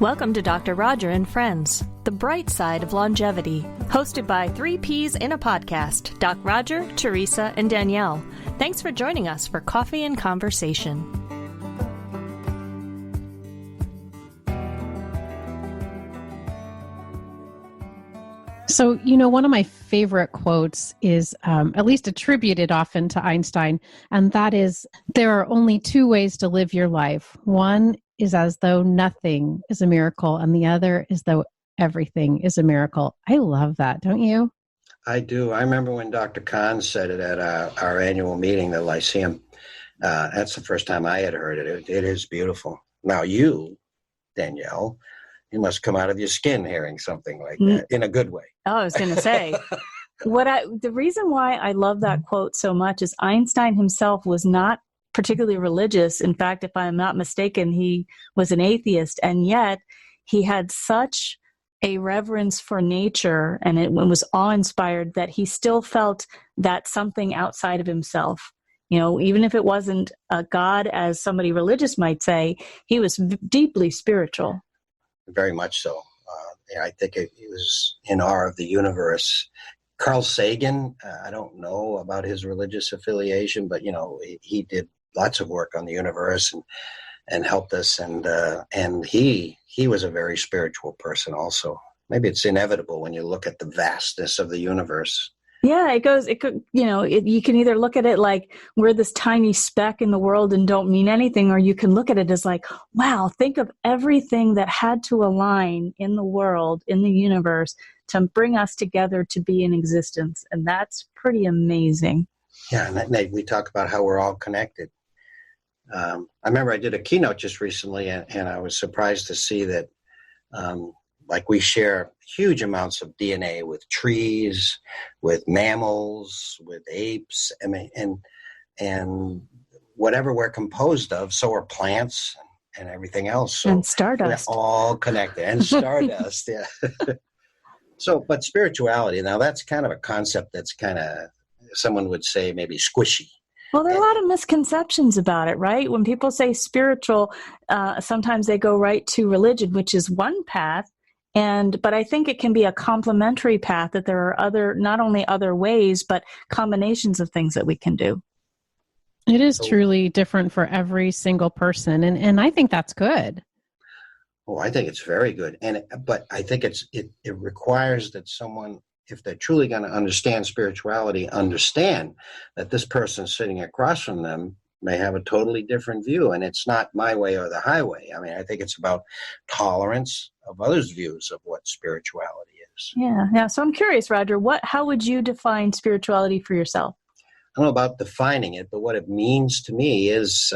Welcome to Dr. Roger and Friends, the bright side of longevity, hosted by three Ps in a podcast, Doc Roger, Teresa, and Danielle. Thanks for joining us for Coffee and Conversation. So, one of my favorite quotes is at least attributed often to Einstein, and that is, there are only two ways to live your life. One is as though nothing is a miracle, and the other is though everything is a miracle. I love that, don't you? I do. I remember when Dr. Kahn said it at our annual meeting, the Lyceum. That's the first time I had heard it. It is beautiful. Now you, Danielle, you must come out of your skin hearing something like that in a good way. Oh, I was going to say, the reason why I love that quote so much is Einstein himself was not particularly religious. In fact, if I'm not mistaken, he was an atheist, and yet he had such a reverence for nature, and it was awe-inspired that he still felt that something outside of himself. Even if it wasn't a God, as somebody religious might say, he was deeply spiritual. Very much so. I think he was in awe of the universe. Carl Sagan, I don't know about his religious affiliation, but he did lots of work on the universe and helped us, and he was a very spiritual person also. Maybe it's inevitable when you look at the vastness of the universe. Yeah, you can either look at it like we're this tiny speck in the world and don't mean anything, or you can look at it as like, wow, think of everything that had to align in the world, in the universe, to bring us together to be in existence. And that's pretty amazing. Yeah, and we talk about how we're all connected. I remember I did a keynote just recently, and I was surprised to see that we share huge amounts of DNA with trees, with mammals, with apes, and whatever we're composed of, so are plants and everything else. So and stardust. We're all connected. And stardust, yeah. But spirituality, now that's kind of a concept that's kind of, someone would say, maybe squishy. Well, there are a lot of misconceptions about it, right? When people say spiritual, sometimes they go right to religion, which is one path. But I think it can be a complementary path, that there are not only other ways, but combinations of things that we can do. It is truly different for every single person. And I think that's good. Oh, I think it's very good. But I think it requires that someone, if they're truly going to understand spirituality, understand that this person sitting across from them may have a totally different view, and it's not my way or the highway. I mean, I think it's about tolerance of others' views of what spirituality is. Yeah. So I'm curious, Roger, how would you define spirituality for yourself? I don't know about defining it, but what it means to me is,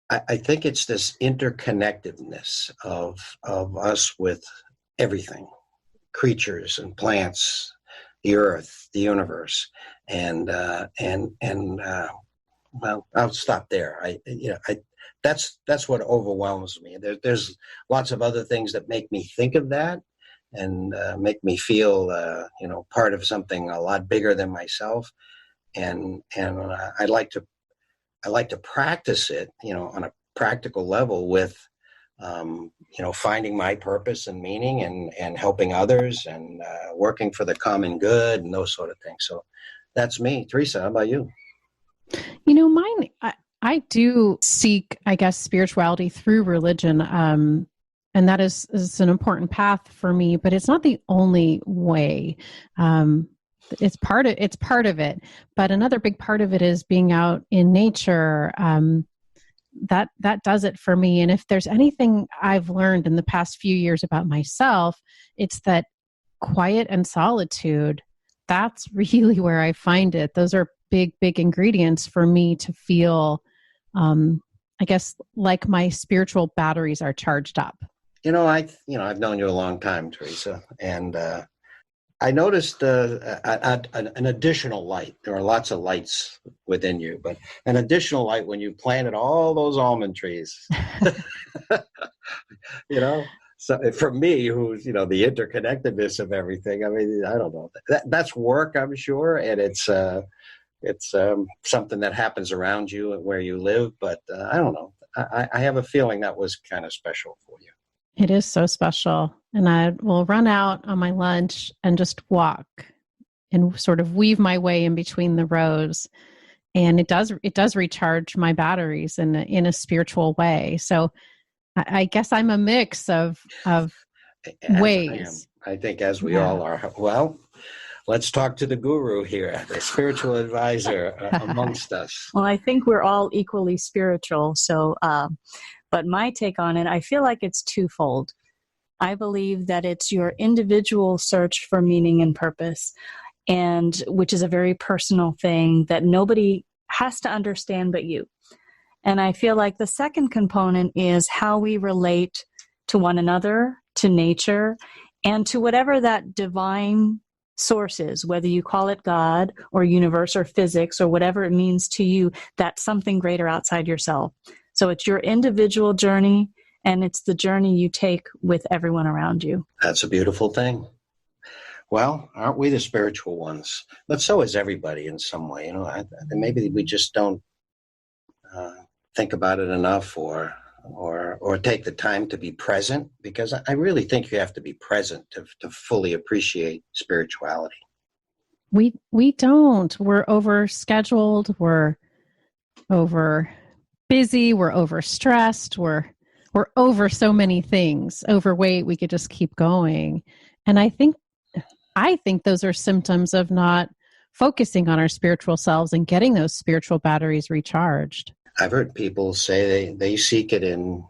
I think it's this interconnectedness of us with everything. Creatures and plants, the earth, the universe, and I'll stop there. That's what overwhelms me. There's lots of other things that make me think of that and make me feel part of something a lot bigger than myself, and I like to practice it on a practical level with finding my purpose and meaning and helping others and working for the common good and those sort of things. So that's me. Teresa, how about you? Mine, I do seek, I guess, spirituality through religion. And that is an important path for me, but it's not the only way. It's part of it. But another big part of it is being out in nature. That does it for me. And if there's anything I've learned in the past few years about myself, it's that quiet and solitude, that's really where I find it. Those are big ingredients for me to feel, I guess, like my spiritual batteries are charged up. I've known you a long time, Teresa, and I noticed an additional light. There are lots of lights within you, but an additional light when you planted all those almond trees. So for me, who's the interconnectedness of everything. I mean, I don't know. That's work, I'm sure, and it's something that happens around you and where you live. But I don't know. I have a feeling that was kind of special for you. It is so special. And I will run out on my lunch and just walk and sort of weave my way in between the rows. And it does recharge my batteries in a spiritual way. So I guess I'm a mix of ways. I think as we all are. Well, let's talk to the guru here, the spiritual advisor amongst us. Well, I think we're all equally spiritual. So, but my take on it, I feel like it's twofold. I believe that it's your individual search for meaning and purpose, and which is a very personal thing that nobody has to understand but you. And I feel like the second component is how we relate to one another, to nature, and to whatever that divine source is, whether you call it God or universe or physics or whatever it means to you, that's something greater outside yourself. So it's your individual journey, and it's the journey you take with everyone around you. That's a beautiful thing. Well, aren't we the spiritual ones? But so is everybody in some way. Maybe we just don't think about it enough, or take the time to be present, because I really think you have to be present to fully appreciate spirituality. We don't. We're overscheduled. We're over busy. We're overstressed. We're over so many things. Overweight. We could just keep going. And I think those are symptoms of not focusing on our spiritual selves and getting those spiritual batteries recharged. I've heard people say they seek it in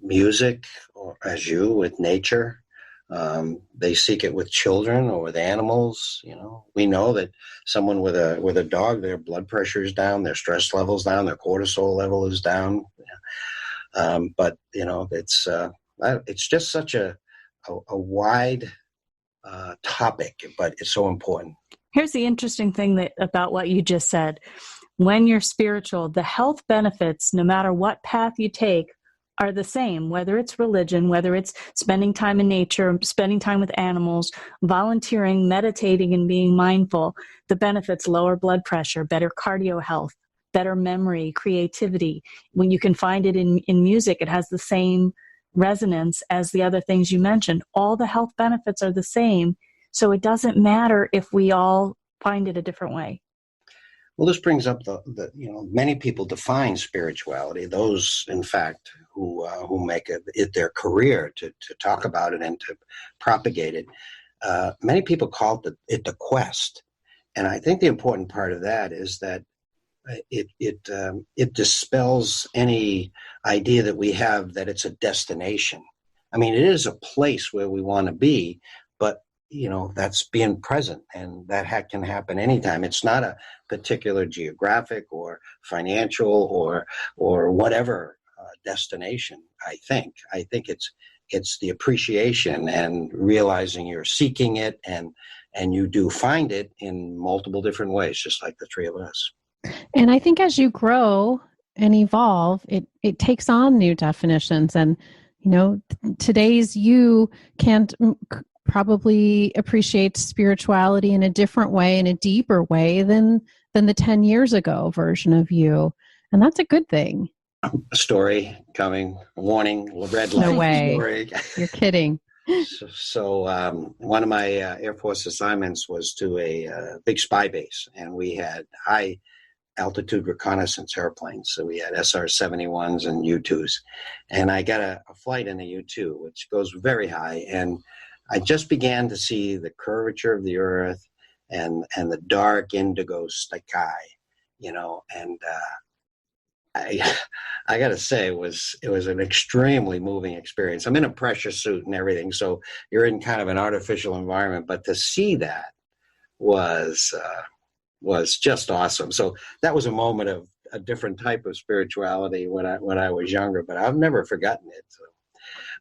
music, or as you with nature. They seek it with children or with animals. We know that someone with a dog, their blood pressure is down, their stress level's down, their cortisol level is down. But it's just such a wide topic, but it's so important. Here's the interesting thing about what you just said. When you're spiritual, the health benefits, no matter what path you take, are the same, whether it's religion, whether it's spending time in nature, spending time with animals, volunteering, meditating, and being mindful. The benefits: lower blood pressure, better cardio health, better memory, creativity. When you can find it in music, it has the same resonance as the other things you mentioned. All the health benefits are the same. So it doesn't matter if we all find it a different way. Well, this brings up the many people define spirituality. Those, in fact, who make it their career to talk about it and to propagate it. Many people call it the quest, and I think the important part of that is that it dispels any idea that we have that it's a destination. I mean, it is a place where we want to be, but that's being present, and that can happen anytime. It's not a particular geographic or financial or whatever destination. I think it's the appreciation and realizing you're seeking it, and you do find it in multiple different ways, just like the three of us. And I think as you grow and evolve, it takes on new definitions. And today's you can't probably appreciate spirituality in a different way, in a deeper way than the 10 years ago version of you. And that's a good thing. A story coming, warning, red light. No way. Story. You're kidding. So one of my Air Force assignments was to a big spy base, and we had high altitude reconnaissance airplanes. So we had SR-71s and U-2s. And I got a flight in a U-2, which goes very high. And I just began to see the curvature of the earth and the dark indigo sky, and I got to say it was an extremely moving experience. I'm in a pressure suit and everything, so you're in kind of an artificial environment, but to see that was just awesome. So that was a moment of a different type of spirituality when I was younger, but I've never forgotten it. So.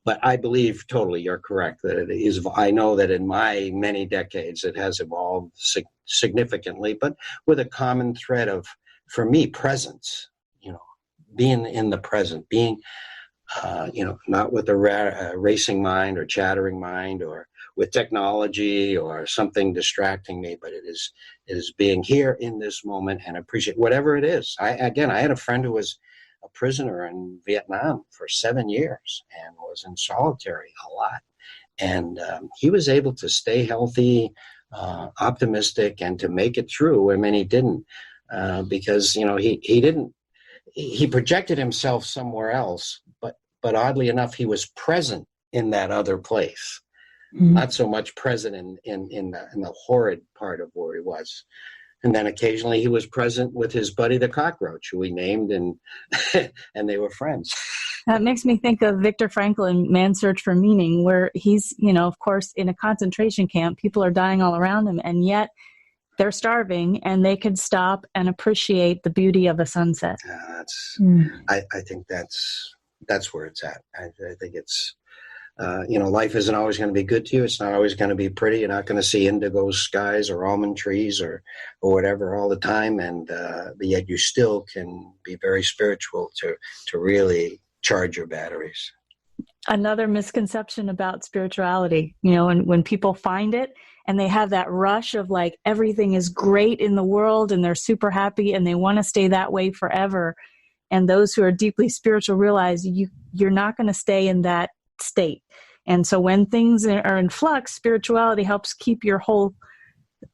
But I believe totally you're correct that it is. I know that in my many decades it has evolved significantly, but with a common thread of, for me, presence. Being in the present, being not with a racing mind or chattering mind or with technology or something distracting me, but it is being here in this moment and appreciate whatever it is. I had a friend who was a prisoner in Vietnam for 7 years and was in solitary a lot. And he was able to stay healthy, optimistic, and to make it through where many didn't, because he projected himself somewhere else, but oddly enough, he was present in that other place, not so much present in the horrid part of where he was. And then occasionally he was present with his buddy the cockroach, who he named, and and they were friends. That makes me think of Viktor Frankl in Man's Search for Meaning, where he's, of course, in a concentration camp. People are dying all around him, and yet they're starving, and they could stop and appreciate the beauty of a sunset. I think that's where it's at. I think it's, life isn't always going to be good to you. It's not always going to be pretty. You're not going to see indigo skies or almond trees or whatever all the time, and but yet you still can be very spiritual to really charge your batteries. Another misconception about spirituality, when people find it and they have that rush of like everything is great in the world and they're super happy and they want to stay that way forever. And those who are deeply spiritual realize you're not going to stay in that state. And so when things are in flux, spirituality helps keep your whole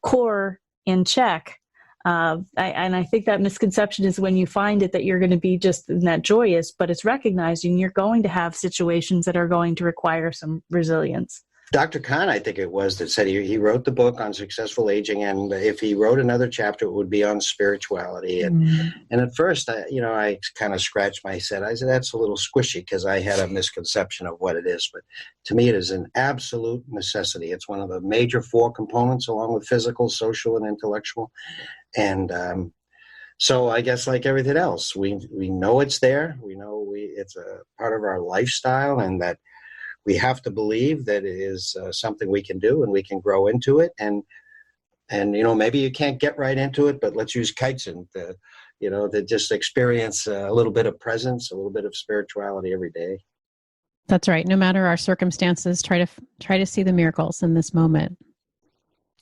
core in check. And I think that misconception is when you find it that you're going to be just in that joyous, but it's recognizing you're going to have situations that are going to require some resilience. Dr. Kahn, I think it was, that said he wrote the book on successful aging, and if he wrote another chapter, it would be on spirituality. And at first, I kind of scratched my head. I said, that's a little squishy, because I had a misconception of what it is. But to me, it is an absolute necessity. It's one of the major 4 components, along with physical, social, and intellectual. And so I guess like everything else, we know it's there. We know it's a part of our lifestyle, and that we have to believe that it is something we can do and we can grow into it. And maybe you can't get right into it, but let's use Kaizen to just experience a little bit of presence, a little bit of spirituality every day. That's right. No matter our circumstances, try to see the miracles in this moment.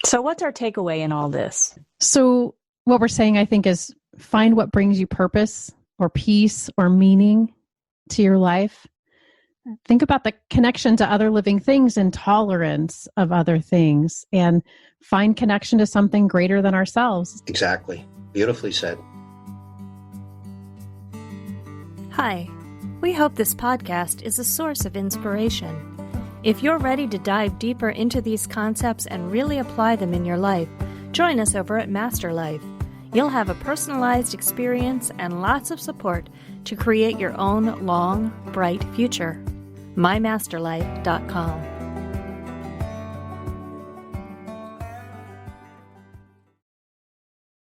So what's our takeaway in all this? So what we're saying, I think, is find what brings you purpose or peace or meaning to your life. Think about the connection to other living things and tolerance of other things, and find connection to something greater than ourselves. Exactly. Beautifully said. Hi. We hope this podcast is a source of inspiration. If you're ready to dive deeper into these concepts and really apply them in your life, join us over at Master Life. You'll have a personalized experience and lots of support to create your own long, bright future. mymasterlife.com